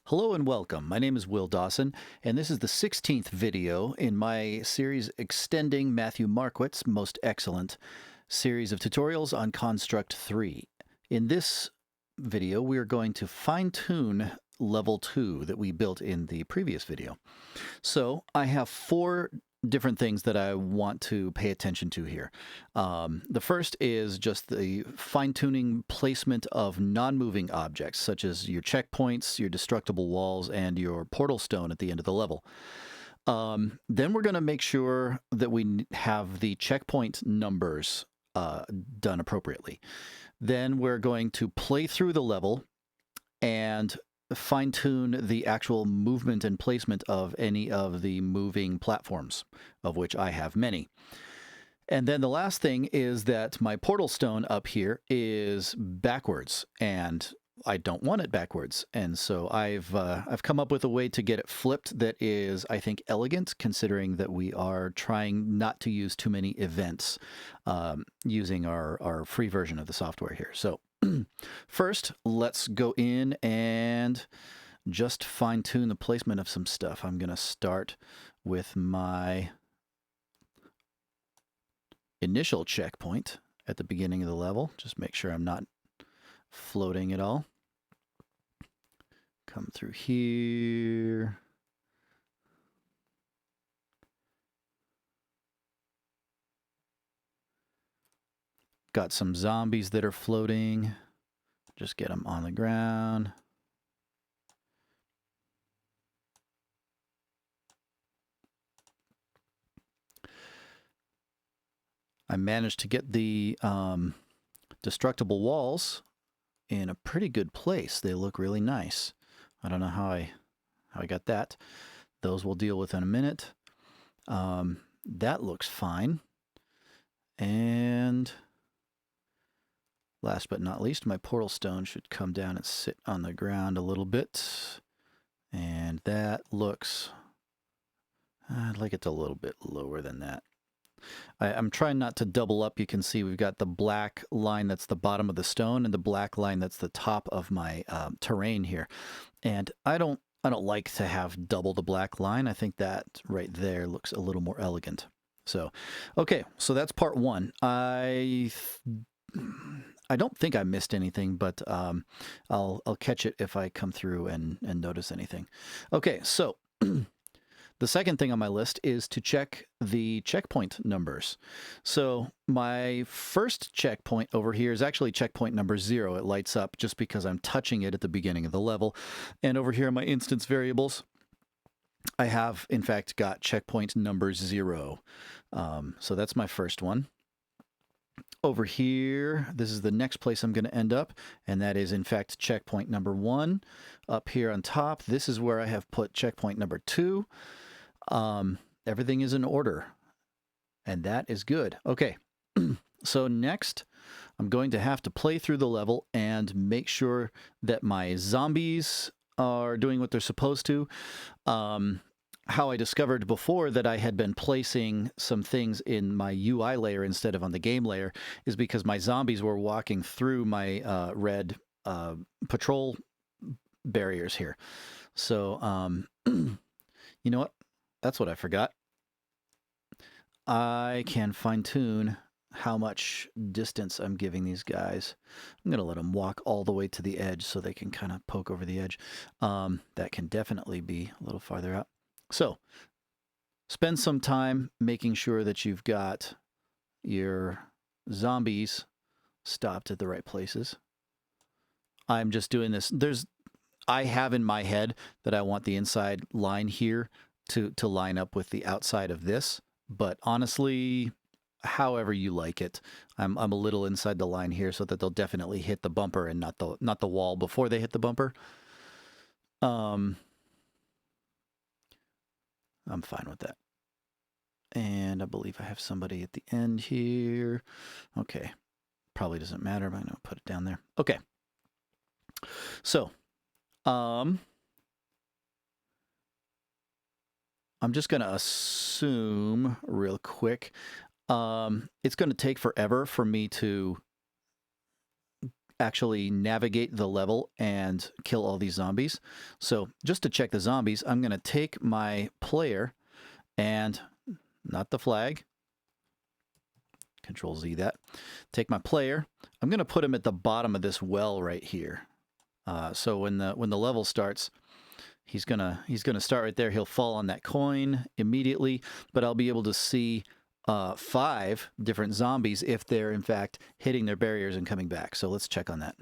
Hello and welcome. My name is Will Dawson, and this is the 16th video in my series extending Matthew Marquardt's most excellent series of tutorials on Construct 3. In this video, we are going to fine-tune level 2 that we built in the previous video. So I have four different things that I want to pay attention to here. The first is just the fine-tuning placement of non-moving objects, such as your checkpoints, your destructible walls, and your portal stone at the end of the level. Then we're going to make sure that we have the checkpoint numbers done appropriately. Then we're going to play through the level and fine-tune the actual movement and placement of any of the moving platforms, of which I have many. And then the last thing is that my portal stone up here is backwards, and I don't want it backwards. And so I've come up with a way to get it flipped that is, I think, elegant, considering that we are trying not to use too many events using our free version of the software here. So first, let's go in and just fine-tune the placement of some stuff. I'm going to start with my initial checkpoint at the beginning of the level. Just make sure I'm not floating at all. Come through here. Got some zombies that are floating. Just get them on the ground. I managed to get the destructible walls in a pretty good place. They look really nice. I don't know how I got that. Those we'll deal with in a minute. That looks fine. And last but not least, my portal stone should come down and sit on the ground a little bit. And that looks... I'd like it a little bit lower than that. I'm trying not to double up. You can see we've got the black line that's the bottom of the stone and the black line that's the top of my terrain here. And I don't like to have double the black line. I think that right there looks a little more elegant. So, okay, so that's part one. I don't think I missed anything, but I'll catch it if I come through and notice anything. Okay, so the second thing on my list is to check the checkpoint numbers. So my first checkpoint over here is actually checkpoint number 0. It lights up just because I'm touching it at the beginning of the level. And over here in my instance variables, I have, in fact, got checkpoint number 0. So that's my first one. Over here, this is the next place I'm going to end up, and that is, in fact, checkpoint number 1. Up here on top, this is where I have put checkpoint number 2. Everything is in order, and that is good. Okay, so next, I'm going to have to play through the level and make sure that my zombies are doing what they're supposed to. How I discovered before that I had been placing some things in my UI layer instead of on the game layer is because my zombies were walking through my red patrol barriers here. So, you know what? That's what I forgot. I can fine-tune how much distance I'm giving these guys. I'm going to let them walk all the way to the edge so they can kind of poke over the edge. That can definitely be a little farther out. So, spend some time making sure that you've got your zombies stopped at the right places. I'm just doing this. I have in my head that I want the inside line here to line up with the outside of this, but honestly, however you like it. I'm a little inside the line here so that they'll definitely hit the bumper and not the wall before they hit the bumper. I'm fine with that. And I believe I have somebody at the end here. Okay. Probably doesn't matter, but I'm going to put it down there. Okay. So, I'm just going to assume real quick. It's going to take forever for me to actually navigate the level and kill all these zombies. So just to check the zombies, I'm going to take my player and not the flag. Control Z that. Take my player. I'm going to put him at the bottom of this well right here. So when the level starts, he's gonna start right there. He'll fall on that coin immediately, but I'll be able to see 5 different zombies if they're in fact hitting their barriers and coming back. So let's check on that.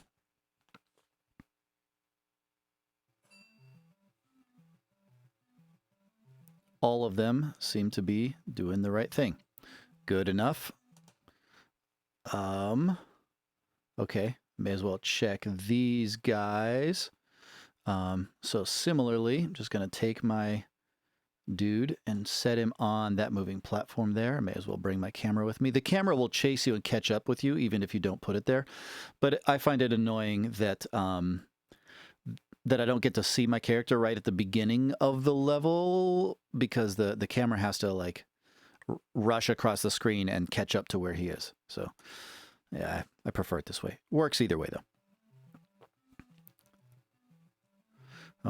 All of them seem to be doing the right thing. Good enough. Okay, may as well check these guys. So similarly, I'm just going to take my dude and set him on that moving platform there. I may as well bring my camera with me. The camera will chase you and catch up with you even if you don't put it there. But I find it annoying that that I don't get to see my character right at the beginning of the level because the camera has to like rush across the screen and catch up to where he is. So yeah, I prefer it this way. Works either way though.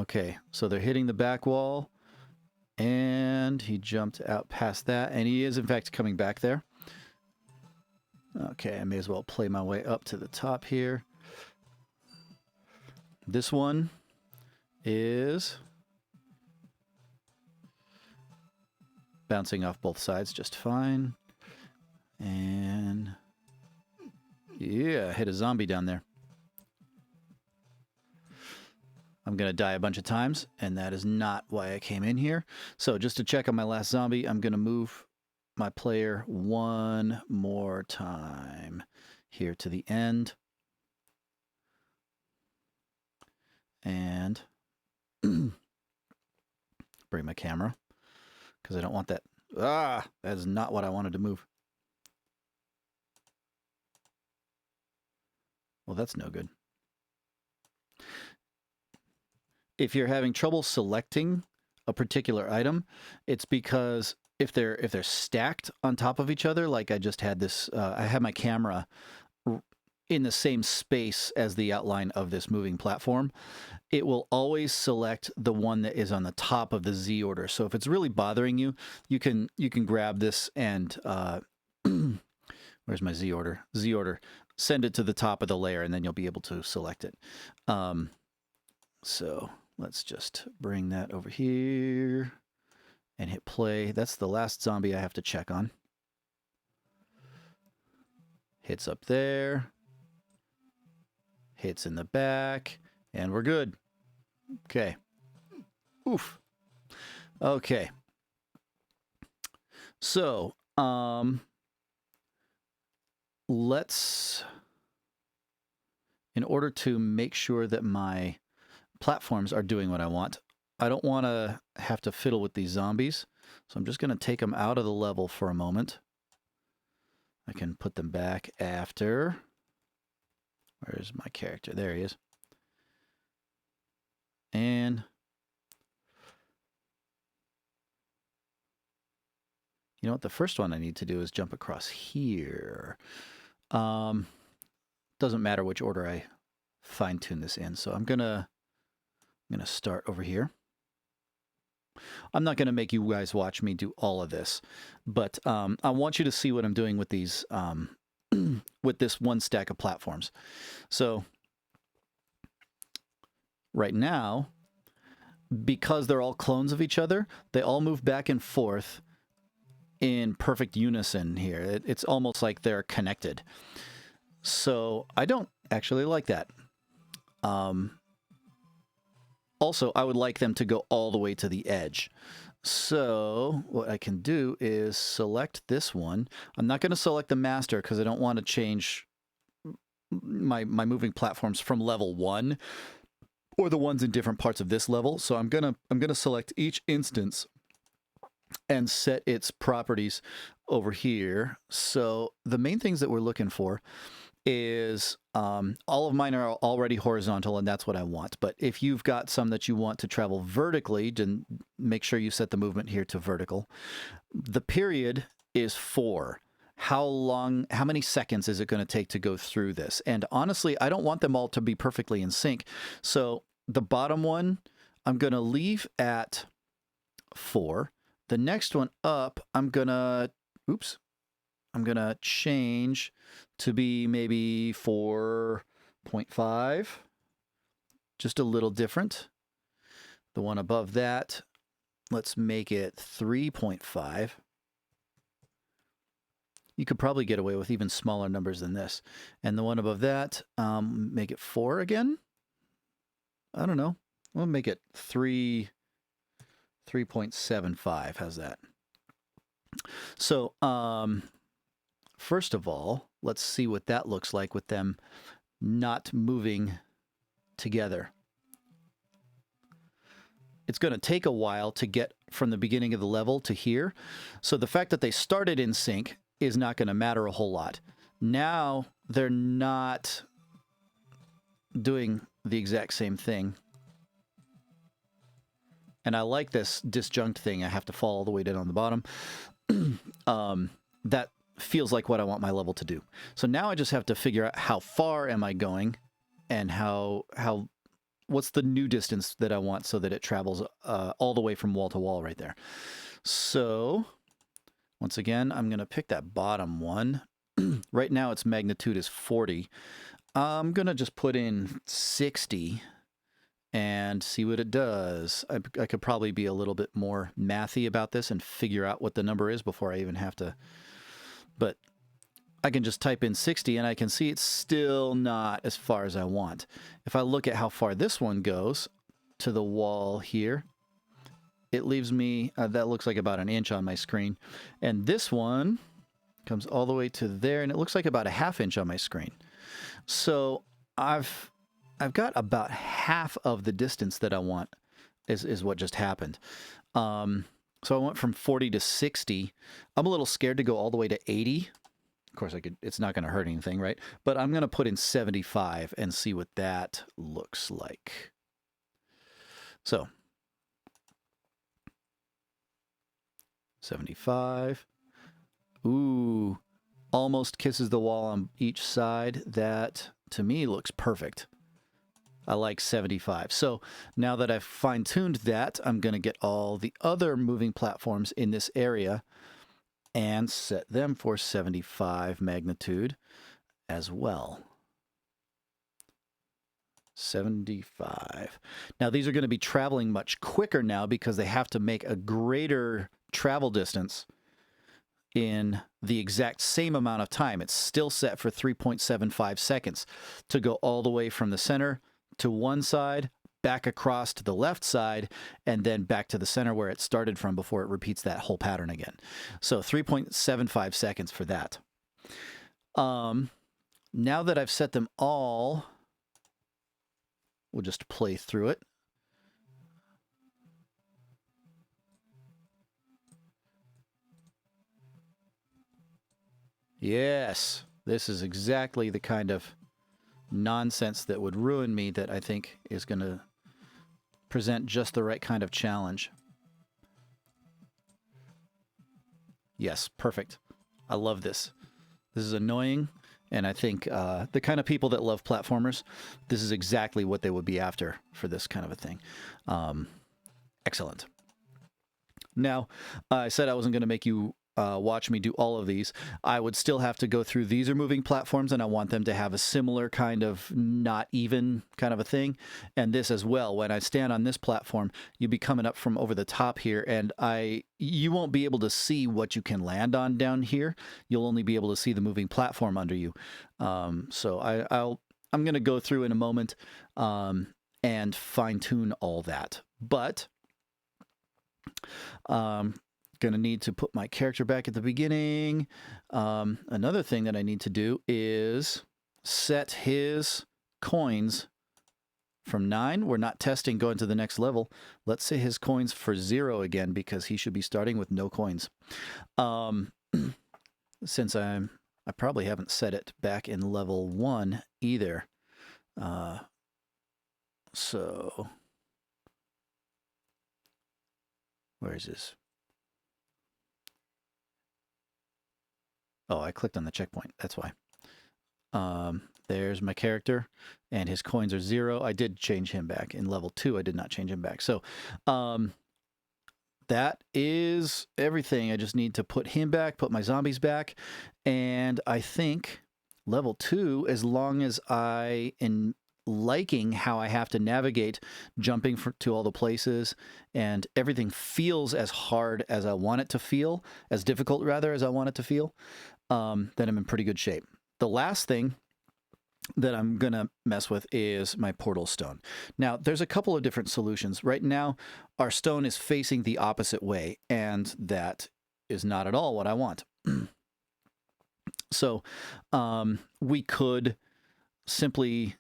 Okay, so they're hitting the back wall, and he jumped out past that, and he is in fact coming back there. Okay, I may as well play my way up to the top here. This one is bouncing off both sides just fine. And yeah, hit a zombie down there. I'm going to die a bunch of times, and that is not why I came in here. So just to check on my last zombie, I'm going to move my player one more time here to the end. And bring my camera, because I don't want that. That is not what I wanted to move. Well, that's no good. If you're having trouble selecting a particular item, it's because if they're stacked on top of each other, like I just had this, I had my camera in the same space as the outline of this moving platform, it will always select the one that is on the top of the Z order. So if it's really bothering you, you can grab this and where's my Z order? Z order. Send it to the top of the layer, and then you'll be able to select it. So let's just bring that over here and hit play. That's the last zombie I have to check on. Hits up there. Hits in the back. And we're good. Okay. Oof. Okay. So, let's, in order to make sure that my platforms are doing what I want, I don't want to have to fiddle with these zombies. So I'm just going to take them out of the level for a moment. I can put them back after. Where's my character? There he is. And you know what? The first one I need to do is jump across here. Doesn't matter which order I fine-tune this in. So I'm gonna start over here. I'm not gonna make you guys watch me do all of this, but I want you to see what I'm doing with these with this one stack of platforms. So right now, because they're all clones of each other, they all move back and forth in perfect unison here. It's almost like they're connected. So I don't actually like that. Also, I would like them to go all the way to the edge. So what I can do is select this one. I'm not going to select the master because I don't want to change my moving platforms from level 1 or the ones in different parts of this level. So I'm gonna select each instance and set its properties over here. So the main things that we're looking for is all of mine are already horizontal, and that's what I want. But if you've got some that you want to travel vertically, then make sure you set the movement here to vertical. The period is 4. how many seconds is it going to take to go through this? And honestly, I don't want them all to be perfectly in sync. So the bottom one, I'm going to leave at 4. The next one up, I'm going to change to be maybe 4.5, just a little different. The one above that, let's make it 3.5. You could probably get away with even smaller numbers than this. And the one above that, make it 4 again. I don't know. We'll make it 3.75. How's that? So, first of all, let's see what that looks like with them not moving together. It's going to take a while to get from the beginning of the level to here. So the fact that they started in sync is not going to matter a whole lot. Now they're not doing the exact same thing. And I like this disjunct thing. I have to fall all the way down on the bottom. That feels like what I want my level to do. So now I just have to figure out how far am I going and what's the new distance that I want so that it travels all the way from wall to wall right there. So once again, I'm going to pick that bottom one. Right now its magnitude is 40. I'm going to just put in 60 and see what it does. I could probably be a little bit more mathy about this and figure out what the number is before I even have to. But I can just type in 60 and I can see it's still not as far as I want. If I look at how far this one goes to the wall here, it leaves me, that looks like about an inch on my screen. And this one comes all the way to there and it looks like about a ½ inch on my screen. So I've got about half of the distance that I want is what just happened. So I went from 40 to 60. I'm a little scared to go all the way to 80. Of course, it's not going to hurt anything, right? But I'm going to put in 75 and see what that looks like. So 75. Ooh, almost kisses the wall on each side. That, to me, looks perfect. I like 75. So now that I've fine-tuned that, I'm going to get all the other moving platforms in this area and set them for 75 magnitude as well. 75. Now these are going to be traveling much quicker now because they have to make a greater travel distance in the exact same amount of time. It's still set for 3.75 seconds to go all the way from the center to one side, back across to the left side, and then back to the center where it started from before it repeats that whole pattern again. So 3.75 seconds for that. Now that I've set them all, we'll just play through it. Yes, this is exactly the kind of nonsense that would ruin me that I think is going to present just the right kind of challenge. Yes, perfect. I love this. This is annoying, and I think the kind of people that love platformers, this is exactly what they would be after for this kind of a thing. Excellent. Now, I said I wasn't going to make you watch me do all of these. I would still have to go through. These are moving platforms, and I want them to have a similar kind of not even kind of a thing. And this as well. When I stand on this platform, you'll be coming up from over the top here, and you won't be able to see what you can land on down here. You'll only be able to see the moving platform under you. So I'm going to go through in a moment and fine-tune all that. But going to need to put my character back at the beginning. Another thing that I need to do is set his coins from 9. We're not testing going to the next level. Let's say his coins for 0 again, because he should be starting with no coins. Since I probably haven't set it back in level 1 either. So where is this? Oh, I clicked on the checkpoint. That's why. There's my character, and his coins are 0. I did change him back. In level 2, I did not change him back. So that is everything. I just need to put him back, put my zombies back, and I think level 2, as long as I am liking how I have to navigate jumping to all the places, and everything feels as hard as I want it to feel, as difficult rather as I want it to feel, then I'm in pretty good shape. The last thing that I'm going to mess with is my portal stone. Now, there's a couple of different solutions. Right now, our stone is facing the opposite way, and that is not at all what I want. So we could simply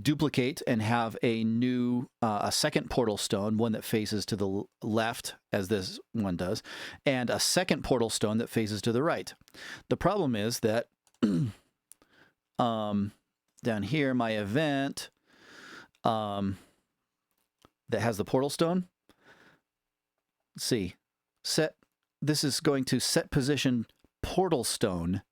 duplicate and have a new, a second portal stone, one that faces to the left, as this one does, and a second portal stone that faces to the right. The problem is that down here, my event that has the portal stone, let's see, this is going to set position portal stone.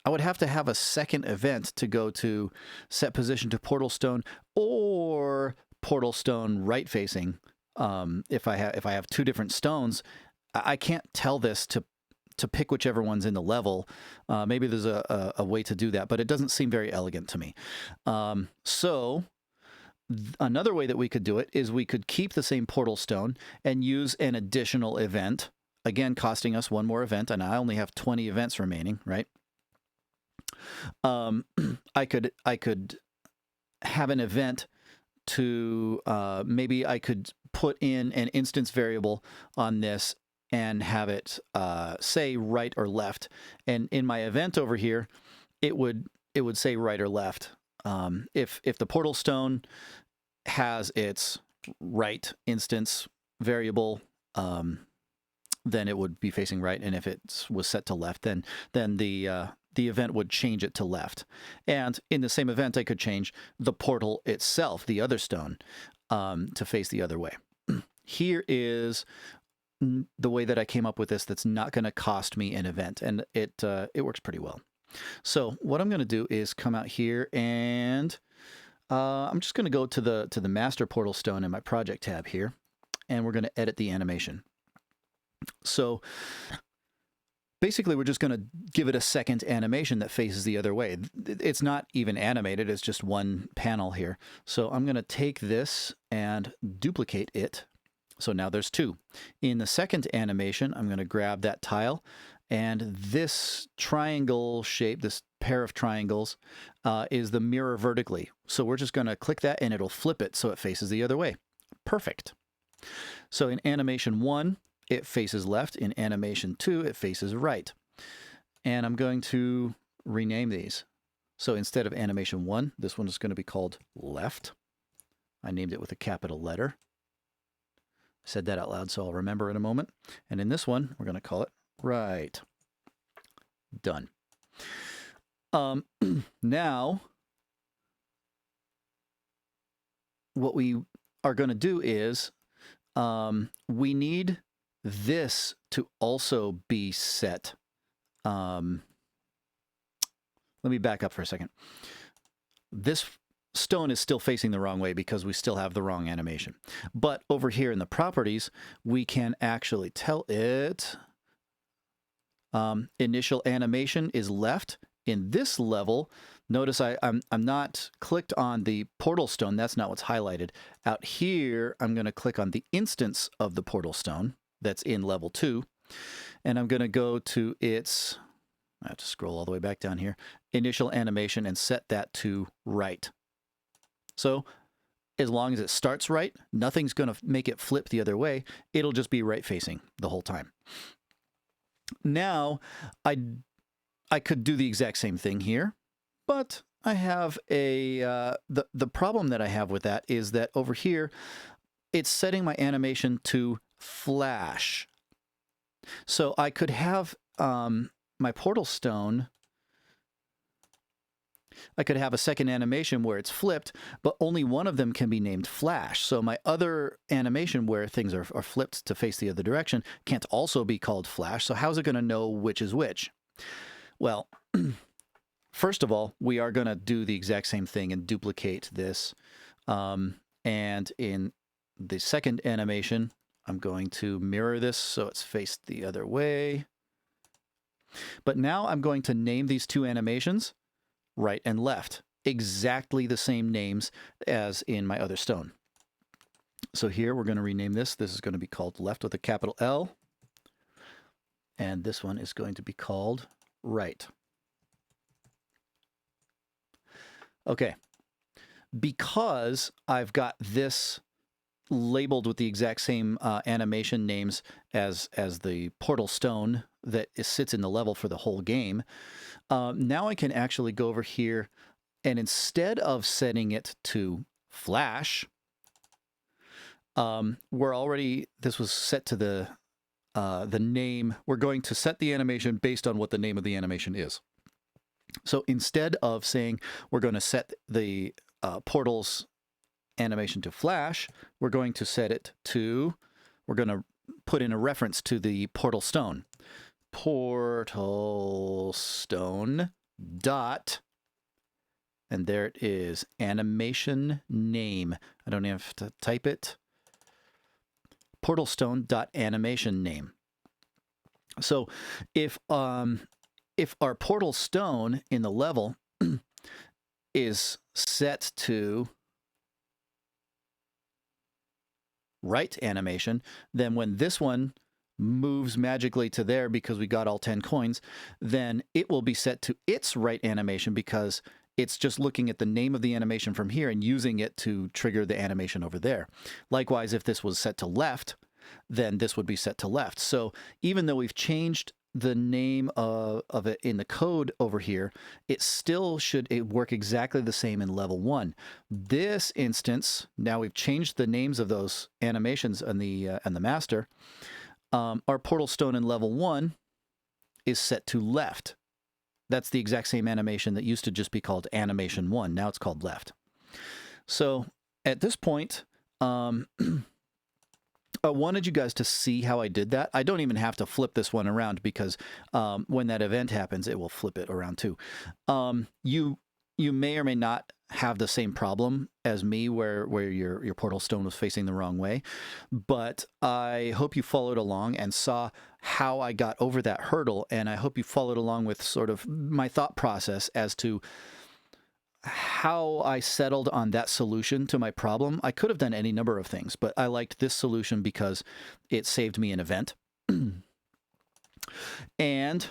I would have to have a second event to go to set position to portal stone or portal stone right facing. If I have two different stones, I can't tell this to pick whichever one's in the level. Maybe there's a way to do that, but it doesn't seem very elegant to me. So another way that we could do it is we could keep the same portal stone and use an additional event, again costing us one more event, and I only have 20 events remaining, right? I could have an event to maybe I could put in an instance variable on this and have it say right or left, and in my event over here it would say right or left. If the portal stone has its right instance variable, then it would be facing right, and if it was set to left, then the event would change it to left. And in the same event, I could change the portal itself, the other stone, to face the other way. Here is the way that I came up with this that's not going to cost me an event, and it works pretty well. So what I'm going to do is come out here, and I'm just going to go to the master portal stone in my project tab here, and we're going to edit the animation. So basically, we're just going to give it a second animation that faces the other way. It's not even animated. It's just one panel here. So I'm going to take this and duplicate it. So now there's two. In the second animation, I'm going to grab that tile, and this triangle shape, this pair of triangles, is the mirror vertically. So we're just going to click that, and it'll flip it so it faces the other way. Perfect. So in animation 1, it faces left. In animation 2, it faces right. And I'm going to rename these. So instead of animation 1, this one is going to be called left. I named it with a capital letter. I said that out loud, so I'll remember in a moment. And in this one, we're going to call it right. Done. Now, what we are going to do is we need this to also be set. Let me back up for a second. This stone is still facing the wrong way because we still have the wrong animation. But over here in the properties, we can actually tell it initial animation is left. In this level, notice I'm not clicked on the portal stone. That's not what's highlighted. Out here, I'm going to click on the instance of the portal stone that's in level 2, and I'm going to go to its, I have to scroll all the way back down here, initial animation, and set that to right. So as long as it starts right, nothing's going to make it flip the other way. It'll just be right facing the whole time. Now, I could do the exact same thing here, but I have a, the problem that I have with that is that over here, it's setting my animation to flash. So I could have my portal stone, I could have a second animation where it's flipped, but only one of them can be named flash. So my other animation where things are flipped to face the other direction can't also be called flash. So how's it going to know which is which? Well, first of all, we are going to do the exact same thing and duplicate this. And in the second animation, I'm going to mirror this so it's faced the other way. But now I'm going to name these two animations right and left, exactly the same names as in my other stone. So here we're going to rename this. This is going to be called left with a capital L. And this one is going to be called right. Okay. Because I've got this labeled with the exact same animation names as the portal stone that sits in the level for the whole game, now I can actually go over here and instead of setting it to flash, this was set to the name. We're going to set the animation based on what the name of the animation is. So instead of saying we're going to set the portal's animation to flash, we're going to set it to, we're going to put in a reference to the portal stone. Portal stone dot, and there it is, animation name. I don't even have to type it. Portal stone dot animation name. So if our portal stone in the level is set to right animation, then when this one moves magically to there because we got all 10 coins, then it will be set to its right animation because it's just looking at the name of the animation from here and using it to trigger the animation over there. Likewise, if this was set to left, then this would be set to left. So even though we've changed the name of it in the code over here, it still should work exactly the same in level 1. This instance, now we've changed the names of those animations and the master. Our portal stone in level 1 is set to left. That's the exact same animation that used to just be called animation 1. Now it's called left. So at this point, I wanted you guys to see how I did that. I don't even have to flip this one around because when that event happens, it will flip it around too. You may or may not have the same problem as me where your portal stone was facing the wrong way, but I hope you followed along and saw how I got over that hurdle, and I hope you followed along with sort of my thought process as to how I settled on that solution to my problem. I could have done any number of things, but I liked this solution because it saved me an event. And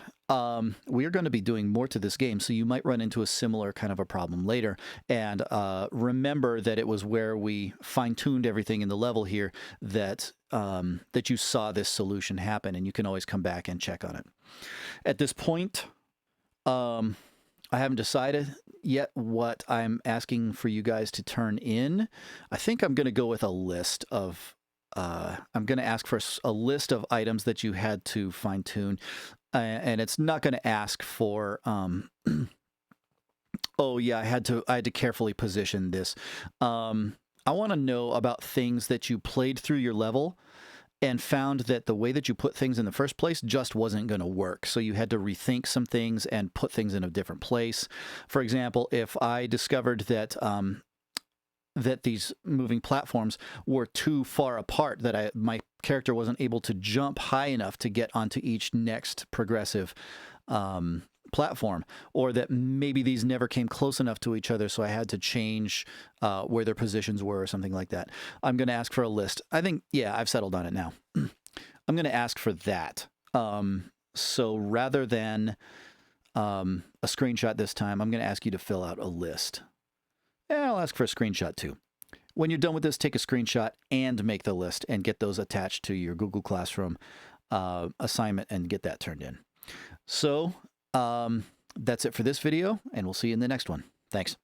we are going to be doing more to this game, so you might run into a similar kind of a problem later. And remember that it was where we fine-tuned everything in the level here that that you saw this solution happen, and you can always come back and check on it. At this point, I haven't decided yet what I'm asking for you guys to turn in. I think I'm going to go with a list of, I'm going to ask for a list of items that you had to fine tune. And it's not going to ask for, oh yeah, I had to carefully position this. I want to know about things that you played through your level and found that the way that you put things in the first place just wasn't going to work. So you had to rethink some things and put things in a different place. For example, if I discovered that that these moving platforms were too far apart, that my character wasn't able to jump high enough to get onto each next progressive platform, or that maybe these never came close enough to each other, so I had to change where their positions were or something like that. I'm going to ask for a list. I think, yeah, I've settled on it now. I'm going to ask for that. So rather than a screenshot this time, I'm going to ask you to fill out a list. And I'll ask for a screenshot too. When you're done with this, take a screenshot and make the list and get those attached to your Google Classroom assignment and get that turned in. So that's it for this video, and we'll see you in the next one. Thanks.